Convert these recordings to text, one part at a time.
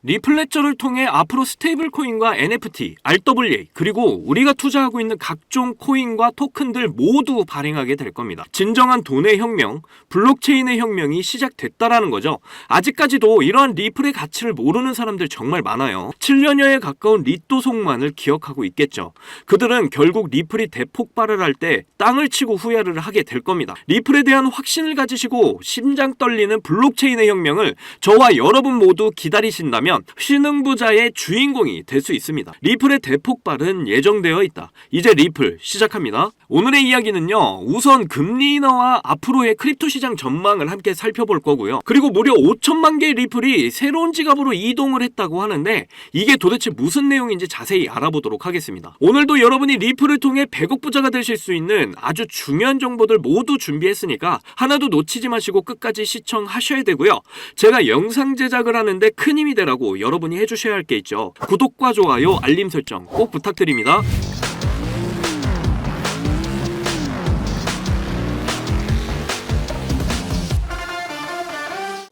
리플레저를 통해 앞으로 스테이블 코인과 NFT, RWA, 그리고 우리가 투자하고 있는 각종 코인과 토큰들 모두 발행하게 될 겁니다. 진정한 돈의 혁명, 블록체인의 혁명이 시작됐다라는 거죠. 아직까지도 이러한 리플의 가치를 모르는 사람들 정말 많아요. 7년여에 가까운 리또 속만을 기억하고 있겠죠. 그들은 결국 리플이 대폭발을 할 때 땅을 치고 후회를 하게 될 겁니다. 리플에 대한 확신을 가지시고 심장 떨리는 블록체인의 혁명을 저와 여러분 모두 기다리신다면 신흥부자의 주인공이 될 수 있습니다. 리플의 대폭발은 예정되어 있다. 이제 리플 시작합니다. 오늘의 이야기는요, 우선 금리 인하와 앞으로의 크립토 시장 전망을 함께 살펴볼 거고요. 그리고 무려 5천만 개의 리플이 새로운 지갑으로 이동을 했다고 하는데 이게 도대체 무슨 내용인지 자세히 알아보도록 하겠습니다. 오늘도 여러분이 리플을 통해 100억 부자가 되실 수 있는 아주 중요한 정보들 모두 준비했으니까 하나도 놓치지 마시고 끝까지 시청하셔야 되고요. 제가 영상 제작을 하는데 큰 힘이 되라고 여러분이 해주셔야 할 게 있죠. 구독과 좋아요, 알림 설정 꼭 부탁드립니다.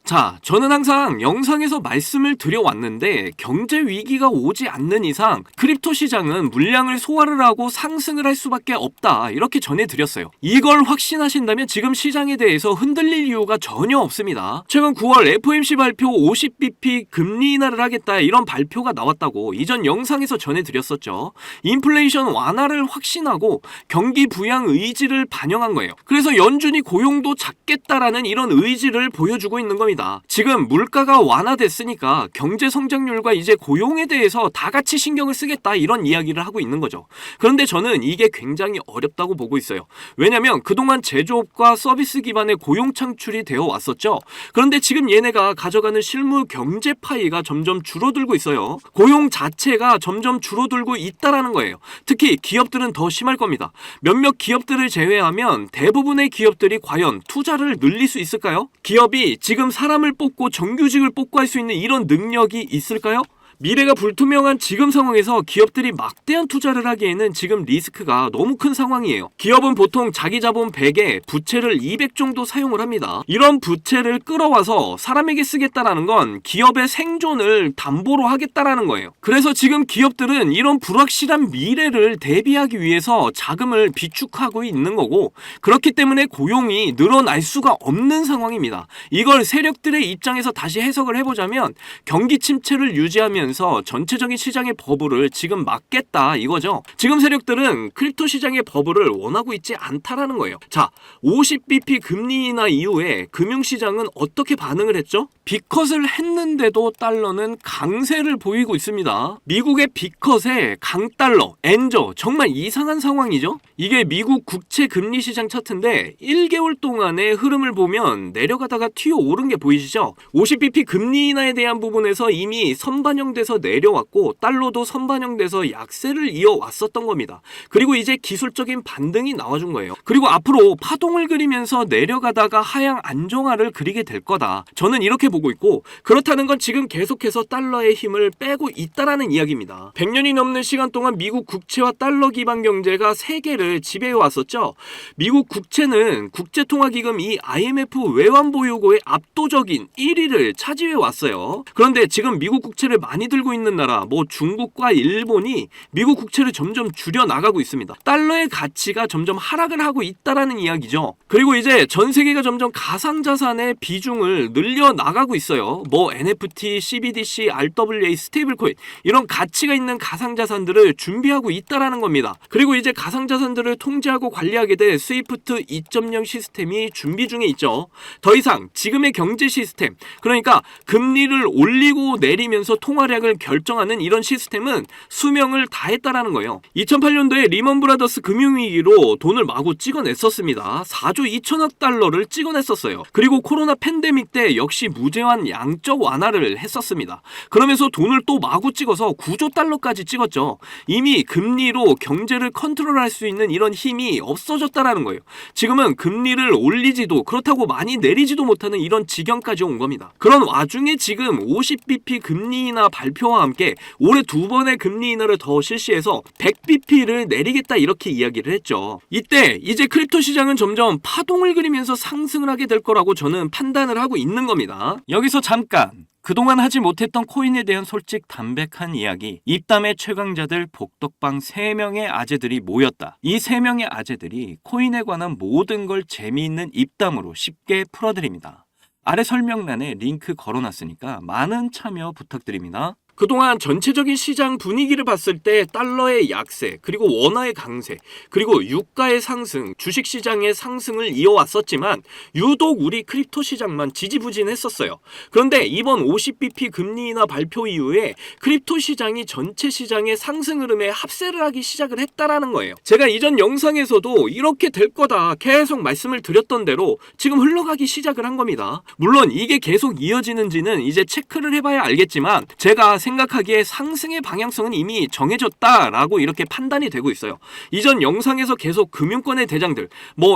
자, 저는 항상 영상에서 말씀을 드려왔는데 경제 위기가 오지 않는 이상 크립토 시장은 물량을 소화를 하고 상승을 할 수밖에 없다, 이렇게 전해드렸어요. 이걸 확신하신다면 지금 시장에 대해서 흔들릴 이유가 전혀 없습니다. 최근 9월 FOMC 발표 50bp 금리 인하를 하겠다, 이런 발표가 나왔다고 이전 영상에서 전해드렸었죠. 인플레이션 완화를 확신하고 경기 부양 의지를 반영한 거예요. 그래서 연준이 고용도 잡겠다라는 이런 의지를 보여주고 있는 겁니다. 지금 물가가 완화됐으니까 경제 성장률과 이제 고용에 대해서 다 같이 신경을 쓰겠다, 이런 이야기를 하고 있는 거죠. 그런데 저는 이게 굉장히 어렵다고 보고 있어요. 왜냐면 그동안 제조업과 서비스 기반의 고용 창출이 되어 왔었죠. 그런데 지금 얘네가 가져가는 실무 경제 파이가 점점 줄어들고 있어요. 고용 자체가 점점 줄어들고 있다라는 거예요. 특히 기업들은 더 심할 겁니다. 몇몇 기업들을 제외하면 대부분의 기업들이 과연 투자를 늘릴 수 있을까요? 기업이 지금 사람을 뽑고 정규직을 뽑고 할 수 있는 이런 능력이 있을까요? 미래가 불투명한 지금 상황에서 기업들이 막대한 투자를 하기에는 지금 리스크가 너무 큰 상황이에요. 기업은 보통 자기 자본 100에 부채를 200 정도 사용을 합니다. 이런 부채를 끌어와서 사람에게 쓰겠다라는 건 기업의 생존을 담보로 하겠다라는 거예요. 그래서 지금 기업들은 이런 불확실한 미래를 대비하기 위해서 자금을 비축하고 있는 거고, 그렇기 때문에 고용이 늘어날 수가 없는 상황입니다. 이걸 세력들의 입장에서 다시 해석을 해보자면 경기 침체를 유지하면서 전체적인 시장의 버블을 지금 막겠다, 이거죠. 지금 세력들은 크립토 시장의 버블을 원하고 있지 않다라는 거예요. 자, 50bp 금리 인하 이후에 금융시장은 어떻게 반응을 했죠? 빅컷을 했는데도 달러는 강세를 보이고 있습니다. 미국의 빅컷에 강달러, 엔저, 정말 이상한 상황이죠. 이게 미국 국채 금리 시장 차트인데 1개월 동안의 흐름을 보면 내려가다가 튀어오른 게 보이시죠? 50bp 금리 인하에 대한 부분에서 이미 선반영돼서 내려왔고 달러도 선반영돼서 약세를 이어왔었던 겁니다. 그리고 이제 기술적인 반등이 나와준 거예요. 그리고 앞으로 파동을 그리면서 내려가다가 하향 안정화를 그리게 될 거다, 저는 이렇게 보고 있고, 그렇다는 건 지금 계속해서 달러의 힘을 빼고 있다라는 이야기입니다. 100년이 넘는 시간 동안 미국 국채와 달러 기반 경제가 세계를 지배해 왔었죠. 미국 국채는 국제통화기금 이 IMF 외환보유고의 압도적인 1위를 차지해 왔어요. 그런데 지금 미국 국채를 많이 들고 있는 나라, 중국과 일본이 미국 국채를 점점 줄여 나가고 있습니다. 달러의 가치가 점점 하락을 하고 있다라는 이야기죠. 그리고 이제 전 세계가 점점 가상자산의 비중을 늘려 나가고 있어요. NFT, CBDC, RWA, 스테이블 코인, 이런 가치가 있는 가상자산들을 준비하고 있다라는 겁니다. 그리고 이제 가상자산들을 통제하고 관리하게 될 스위프트 2.0 시스템이 준비 중에 있죠. 더 이상 지금의 경제 시스템, 그러니까 금리를 올리고 내리면서 통화량을 결정하는 이런 시스템은 수명을 다했다라는 거예요. 2008년도에 리먼 브라더스 금융위기로 돈을 마구 찍어냈었습니다. 4조 2천억 달러를 찍어냈었어요. 그리고 코로나 팬데믹 때 역시 무제한 양적 완화를 했었습니다. 그러면서 돈을 또 마구 찍어서 9조 달러까지 찍었죠. 이미 금리로 경제를 컨트롤할 수 있는 이런 힘이 없어졌다라는 거예요. 지금은 금리를 올리지도 그렇다고 많이 내리지도 못하는 이런 지경까지 온 겁니다. 그런 와중에 지금 50bp 금리 인하 발표와 함께 올해 2번의 금리 인하를 더 실시해서 100bp를 내리겠다, 이렇게 이야기를 했죠. 이때 이제 크립토 시장은 점점 파동을 그리면서 상승을 하게 될 거라고 저는 판단을 하고 있는 겁니다. 여기서 잠깐 그동안 하지 못했던 코인에 대한 솔직 담백한 이야기. 입담의 최강자들 복덕방 3명의 아재들이 모였다. 이 3명의 아재들이 코인에 관한 모든 걸 재미있는 입담으로 쉽게 풀어드립니다. 아래 설명란에 링크 걸어놨으니까 많은 참여 부탁드립니다. 그동안 전체적인 시장 분위기를 봤을 때 달러의 약세, 그리고 원화의 강세, 그리고 유가의 상승, 주식시장의 상승을 이어왔었지만 유독 우리 크립토 시장만 지지부진했었어요. 그런데 이번 50bp 금리 인하 발표 이후에 크립토 시장이 전체 시장의 상승 흐름에 합세를 하기 시작을 했다라는 거예요. 제가 이전 영상에서도 이렇게 될 거다 계속 말씀을 드렸던 대로 지금 흘러가기 시작을 한 겁니다. 물론 이게 계속 이어지는지는 이제 체크를 해봐야 알겠지만 제가 생각하기에 상승의 방향성은 이미 정해졌다라고 이렇게 판단이 되고 있어요. 이전 영상에서 계속 금융권의 대장들,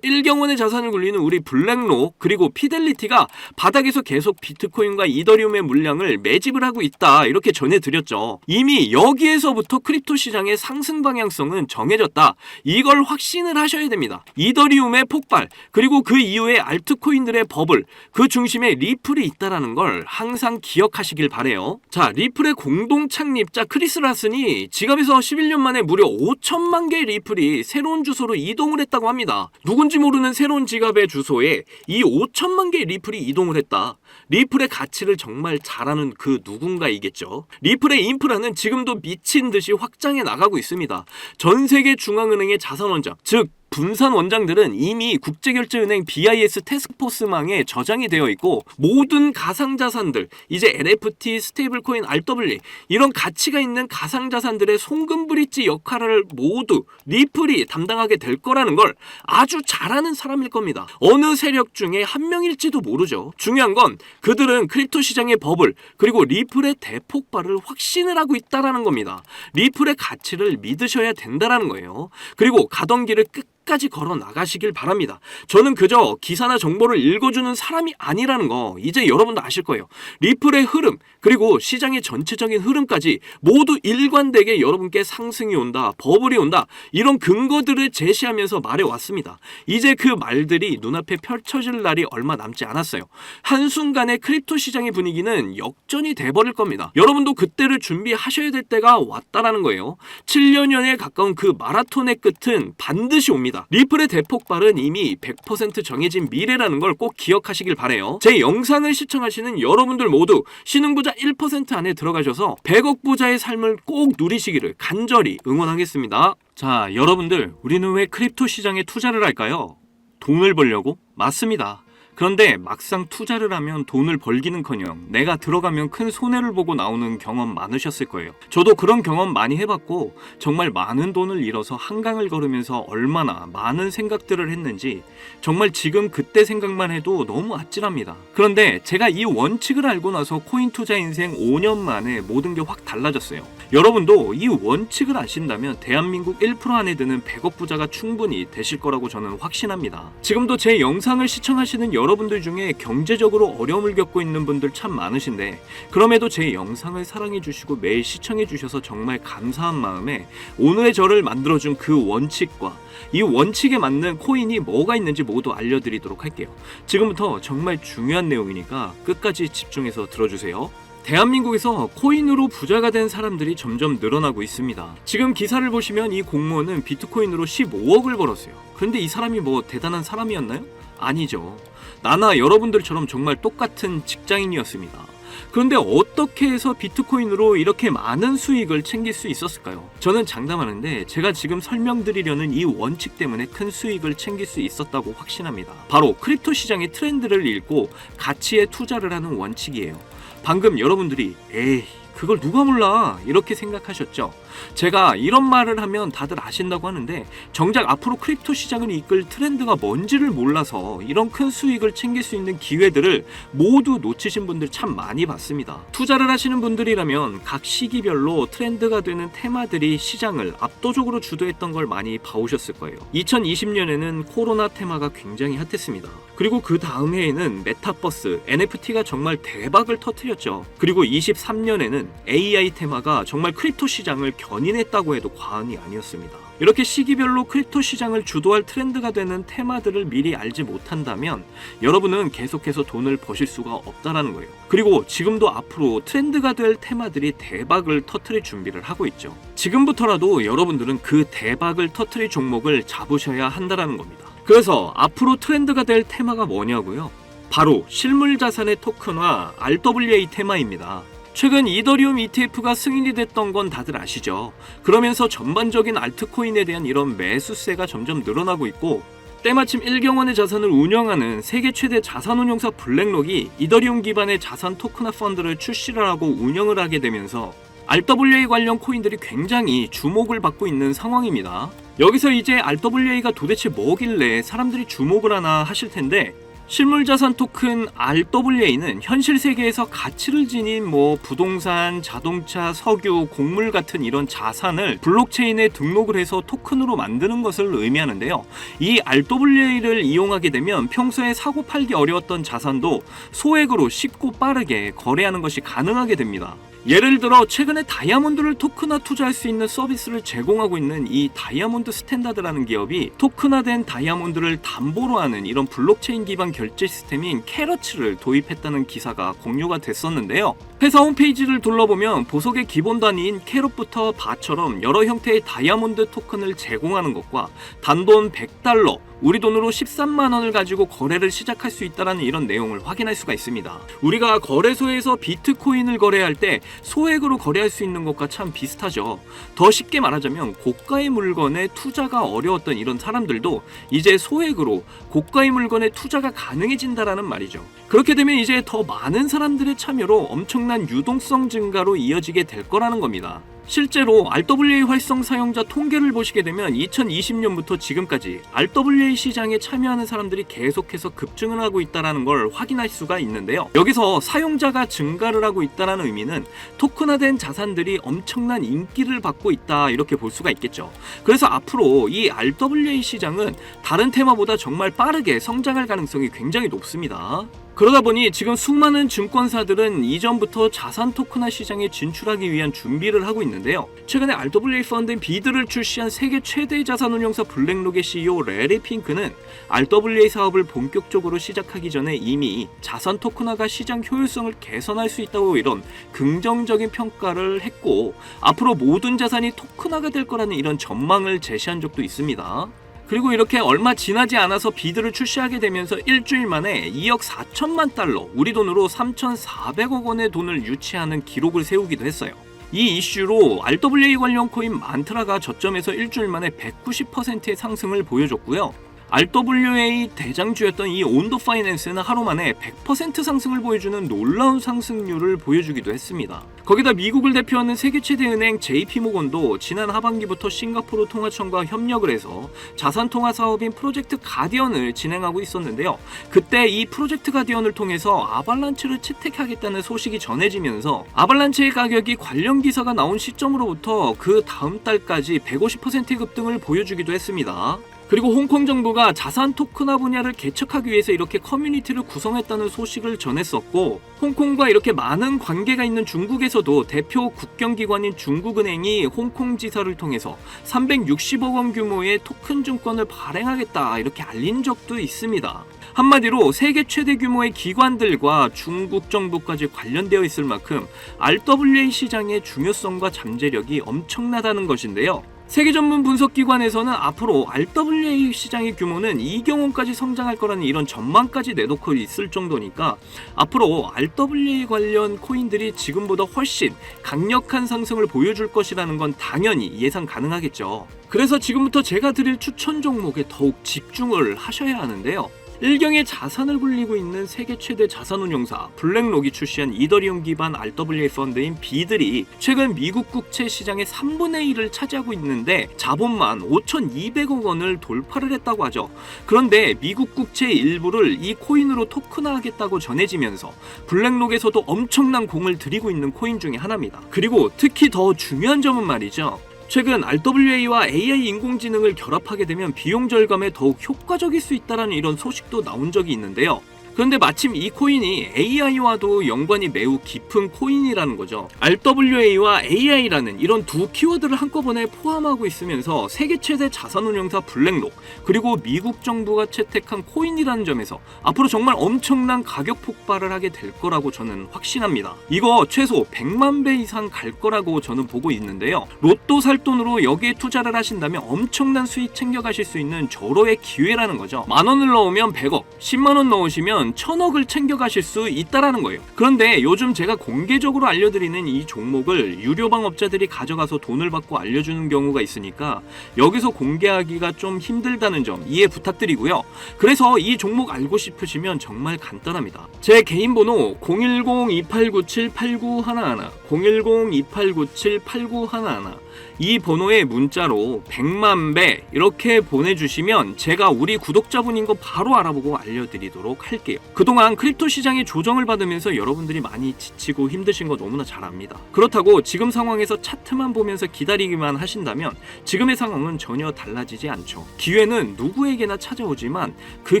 일경원의 자산을 굴리는 우리 블랙록 그리고 피델리티가 바닥에서 계속 비트코인과 이더리움의 물량을 매집을 하고 있다 이렇게 전해드렸죠. 이미 여기에서부터 크립토 시장의 상승 방향성은 정해졌다. 이걸 확신을 하셔야 됩니다. 이더리움의 폭발 그리고 그 이후에 알트코인들의 버블, 그 중심에 리플이 있다라는 걸 항상 기억하시길 바래요. 자, 리플의 공동 창립자 크리스 라슨이 지갑에서 11년 만에 무려 5천만 개의 리플이 새로운 주소로 이동을 했다고 합니다. 누군지 모르는 새로운 지갑의 주소에 이 5천만 개의 리플이 이동을 했다. 리플의 가치를 정말 잘 아는 그 누군가이겠죠. 리플의 인프라는 지금도 미친 듯이 확장해 나가고 있습니다. 전 세계 중앙은행의 자산원장, 즉 분산 원장들은 이미 국제결제은행 BIS 태스크포스망에 저장이 되어 있고 모든 가상자산들, 이제 NFT, 스테이블코인, RW 이런 가치가 있는 가상자산들의 송금 브릿지 역할을 모두 리플이 담당하게 될 거라는 걸 아주 잘 아는 사람일 겁니다. 어느 세력 중에 한 명일지도 모르죠. 중요한 건 그들은 크립토 시장의 버블 그리고 리플의 대폭발을 확신을 하고 있다라는 겁니다. 리플의 가치를 믿으셔야 된다라는 거예요. 그리고 가던 길을 끝까지 걸어 나가시길 바랍니다. 저는 그저 기사나 정보를 읽어주는 사람이 아니라는 거 이제 여러분도 아실 거예요. 리플의 흐름 그리고 시장의 전체적인 흐름까지 모두 일관되게 여러분께 상승이 온다, 버블이 온다 이런 근거들을 제시하면서 말해왔습니다. 이제 그 말들이 눈앞에 펼쳐질 날이 얼마 남지 않았어요. 한순간에 크립토 시장의 분위기는 역전이 돼버릴 겁니다. 여러분도 그때를 준비하셔야 될 때가 왔다라는 거예요. 7년여에 가까운 그 마라톤의 끝은 반드시 옵니다. 리플의 대폭발은 이미 100% 정해진 미래라는 걸 꼭 기억하시길 바래요. 제 영상을 시청하시는 여러분들 모두 신흥부자 1% 안에 들어가셔서 100억 부자의 삶을 꼭 누리시기를 간절히 응원하겠습니다. 자, 여러분들, 우리는 왜 크립토 시장에 투자를 할까요? 돈을 벌려고? 맞습니다. 그런데 막상 투자를 하면 돈을 벌기는커녕 내가 들어가면 큰 손해를 보고 나오는 경험 많으셨을 거예요. 저도 그런 경험 많이 해봤고 정말 많은 돈을 잃어서 한강을 걸으면서 얼마나 많은 생각들을 했는지 정말 지금 그때 생각만 해도 너무 아찔합니다. 그런데 제가 이 원칙을 알고 나서 코인 투자 인생 5년 만에 모든 게 확 달라졌어요. 여러분도 이 원칙을 아신다면 대한민국 1% 안에 드는 100억 부자가 충분히 되실 거라고 저는 확신합니다. 지금도 제 영상을 시청하시는 여러분들 중에 경제적으로 어려움을 겪고 있는 분들 참 많으신데 그럼에도 제 영상을 사랑해주시고 매일 시청해주셔서 정말 감사한 마음에 오늘의 저를 만들어준 그 원칙과 이 원칙에 맞는 코인이 뭐가 있는지 모두 알려드리도록 할게요. 지금부터 정말 중요한 내용이니까 끝까지 집중해서 들어주세요. 대한민국에서 코인으로 부자가 된 사람들이 점점 늘어나고 있습니다. 지금 기사를 보시면 이 공무원은 비트코인으로 15억을 벌었어요. 그런데 이 사람이 뭐 대단한 사람이었나요? 아니죠. 나나 여러분들처럼 정말 똑같은 직장인이었습니다. 그런데 어떻게 해서 비트코인으로 이렇게 많은 수익을 챙길 수 있었을까요? 저는 장담하는데 제가 지금 설명드리려는 이 원칙 때문에 큰 수익을 챙길 수 있었다고 확신합니다. 바로 크립토 시장의 트렌드를 읽고 가치에 투자를 하는 원칙이에요. 방금 여러분들이 에이 그걸 누가 몰라 이렇게 생각하셨죠? 제가 이런 말을 하면 다들 아신다고 하는데 정작 앞으로 크립토 시장을 이끌 트렌드가 뭔지를 몰라서 이런 큰 수익을 챙길 수 있는 기회들을 모두 놓치신 분들 참 많이 봤습니다. 투자를 하시는 분들이라면 각 시기별로 트렌드가 되는 테마들이 시장을 압도적으로 주도했던 걸 많이 봐오셨을 거예요. 2020년에는 코로나 테마가 굉장히 핫했습니다. 그리고 그 다음 해에는 메타버스, NFT가 정말 대박을 터뜨렸죠. 그리고 23년에는 보면은 AI 테마가 정말 크립토 시장을 견인했다고 해도 과언이 아니었습니다. 이렇게 시기별로 크립토 시장을 주도할 트렌드가 되는 테마들을 미리 알지 못한다면 여러분은 계속해서 돈을 버실 수가 없다라는 거예요. 그리고 지금도 앞으로 트렌드가 될 테마들이 대박을 터뜨릴 준비를 하고 있죠. 지금부터라도 여러분들은 그 대박을 터뜨릴 종목을 잡으셔야 한다라는 겁니다. 그래서 앞으로 트렌드가 될 테마가 뭐냐고요? 바로 실물 자산의 토큰화 RWA 테마입니다. 최근 이더리움 ETF가 승인이 됐던 건 다들 아시죠? 그러면서 전반적인 알트코인에 대한 이런 매수세가 점점 늘어나고 있고, 때마침 1경원의 자산을 운영하는 세계 최대 자산운용사 블랙록이 이더리움 기반의 자산 토큰화 펀드를 출시를 하고 운영을 하게 되면서 RWA 관련 코인들이 굉장히 주목을 받고 있는 상황입니다. 여기서 이제 RWA가 도대체 뭐길래 사람들이 주목을 하나 하실 텐데, 실물자산 토큰 RWA는 현실 세계에서 가치를 지닌 부동산, 자동차, 석유, 곡물 같은 이런 자산을 블록체인에 등록을 해서 토큰으로 만드는 것을 의미하는데요. 이 RWA를 이용하게 되면 평소에 사고 팔기 어려웠던 자산도 소액으로 쉽고 빠르게 거래하는 것이 가능하게 됩니다. 예를 들어 최근에 다이아몬드를 토큰화 투자할 수 있는 서비스를 제공하고 있는 이 다이아몬드 스탠다드라는 기업이 토큰화된 다이아몬드를 담보로 하는 이런 블록체인 기반 결제 시스템인 캐러츠를 도입했다는 기사가 공유가 됐었는데요. 회사 홈페이지를 둘러보면 보석의 기본 단위인 캐럿부터 바처럼 여러 형태의 다이아몬드 토큰을 제공하는 것과 단돈 $100, 우리 돈으로 13만 원을 가지고 거래를 시작할 수 있다는 이런 내용을 확인할 수가 있습니다. 우리가 거래소에서 비트코인을 거래할 때 소액으로 거래할 수 있는 것과 참 비슷하죠. 더 쉽게 말하자면 고가의 물건에 투자가 어려웠던 이런 사람들도 이제 소액으로 고가의 물건에 투자가 가능해진다라는 말이죠. 그렇게 되면 이제 더 많은 사람들의 참여로 엄청난 유동성 증가로 이어지게 될 거라는 겁니다. 실제로 RWA 활성 사용자 통계를 보시게 되면 2020년부터 지금까지 RWA 시장에 참여하는 사람들이 계속해서 급증을 하고 있다는 걸 확인할 수가 있는데요. 여기서 사용자가 증가를 하고 있다는 의미는 토큰화된 자산들이 엄청난 인기를 받고 있다, 이렇게 볼 수가 있겠죠. 그래서 앞으로 이 RWA 시장은 다른 테마보다 정말 빠르게 성장할 가능성이 굉장히 높습니다. 그러다 보니 지금 수많은 증권사들은 이전부터 자산 토큰화 시장에 진출하기 위한 준비를 하고 있는데요. 최근에 RWA 펀드인 비드를 출시한 세계 최대 자산운용사 블랙록의 CEO 레리 핑크는 RWA 사업을 본격적으로 시작하기 전에 이미 자산 토큰화가 시장 효율성을 개선할 수 있다고 이런 긍정적인 평가를 했고, 앞으로 모든 자산이 토큰화가 될 거라는 이런 전망을 제시한 적도 있습니다. 그리고 이렇게 얼마 지나지 않아서 비드를 출시하게 되면서 일주일 만에 2억 4천만 달러, 우리 돈으로 3,400억 원의 돈을 유치하는 기록을 세우기도 했어요. 이 이슈로 RWA 관련 코인 만트라가 저점에서 일주일 만에 190%의 상승을 보여줬고요. RWA 대장주였던 이 온도 파이낸스는 하루 만에 100% 상승을 보여주는 놀라운 상승률을 보여주기도 했습니다. 거기다 미국을 대표하는 세계 최대 은행 JP모건도 지난 하반기부터 싱가포르 통화청과 협력을 해서 자산 통화 사업인 프로젝트 가디언을 진행하고 있었는데요. 그때 이 프로젝트 가디언을 통해서 아발란체를 채택하겠다는 소식이 전해지면서 아발란체의 가격이 관련 기사가 나온 시점으로부터 그 다음 달까지 150%의 급등을 보여주기도 했습니다. 그리고 홍콩 정부가 자산 토큰화 분야를 개척하기 위해서 이렇게 커뮤니티를 구성했다는 소식을 전했었고, 홍콩과 이렇게 많은 관계가 있는 중국에서도 대표 국경기관인 중국은행이 홍콩 지사를 통해서 360억 원 규모의 토큰 증권을 발행하겠다, 이렇게 알린 적도 있습니다. 한마디로 세계 최대 규모의 기관들과 중국 정부까지 관련되어 있을 만큼 RWA 시장의 중요성과 잠재력이 엄청나다는 것인데요. 세계 전문 분석기관에서는 앞으로 RWA 시장의 규모는 2경원까지 성장할 거라는 이런 전망까지 내놓고 있을 정도니까 앞으로 RWA 관련 코인들이 지금보다 훨씬 강력한 상승을 보여줄 것이라는 건 당연히 예상 가능하겠죠. 그래서 지금부터 제가 드릴 추천 종목에 더욱 집중을 하셔야 하는데요. 일경의 자산을 굴리고 있는 세계 최대 자산운용사 블랙록이 출시한 이더리움 기반 RWA 펀드인 비들이 최근 미국 국채 시장의 3분의 1을 차지하고 있는데 자본만 5,200억 원을 돌파를 했다고 하죠. 그런데 미국 국채의 일부를 이 코인으로 토큰화하겠다고 전해지면서 블랙록에서도 엄청난 공을 들이고 있는 코인 중에 하나입니다. 그리고 특히 더 중요한 점은 말이죠. 최근 RWA와 AI 인공지능을 결합하게 되면 비용 절감에 더욱 효과적일 수 있다는 이런 소식도 나온 적이 있는데요. 그런데 마침 이 코인이 AI와도 연관이 매우 깊은 코인이라는 거죠. RWA와 AI라는 이런 두 키워드를 한꺼번에 포함하고 있으면서 세계 최대 자산운용사 블랙록, 그리고 미국 정부가 채택한 코인이라는 점에서 앞으로 정말 엄청난 가격 폭발을 하게 될 거라고 저는 확신합니다. 이거 최소 100만 배 이상 갈 거라고 저는 보고 있는데요. 로또 살 돈으로 여기에 투자를 하신다면 엄청난 수익 챙겨가실 수 있는 절호의 기회라는 거죠. 10,000원을 넣으면 100억, 10만원 넣으시면 1000억을 챙겨가실 수 있다라는 거예요. 그런데 요즘 제가 공개적으로 알려드리는 이 종목을 유료방 업자들이 가져가서 돈을 받고 알려주는 경우가 있으니까 여기서 공개하기가 좀 힘들다는 점 이해 부탁드리고요. 그래서 이 종목 알고 싶으시면 정말 간단합니다. 제 개인 번호 010-2897-8911, 010-2897-8911, 이 번호에 문자로 100만 배 이렇게 보내주시면 제가 우리 구독자분인 거 바로 알아보고 알려드리도록 할게요. 그동안 크립토 시장의 조정을 받으면서 여러분들이 많이 지치고 힘드신 거 너무나 잘 압니다. 그렇다고 지금 상황에서 차트만 보면서 기다리기만 하신다면 지금의 상황은 전혀 달라지지 않죠. 기회는 누구에게나 찾아오지만 그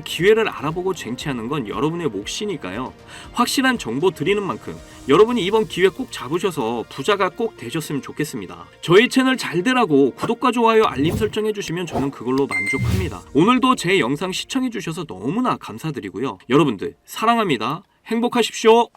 기회를 알아보고 쟁취하는 건 여러분의 몫이니까요. 확실한 정보 드리는 만큼 여러분이 이번 기회 꼭 잡으셔서 부자가 꼭 되셨으면 좋겠습니다. 저희 채널 잘 되라고 구독과 좋아요 알림 설정해 주시면 저는 그걸로 만족합니다. 오늘도 제 영상 시청해 주셔서 너무나 감사드리고요. 여러분들 사랑합니다. 행복하십시오.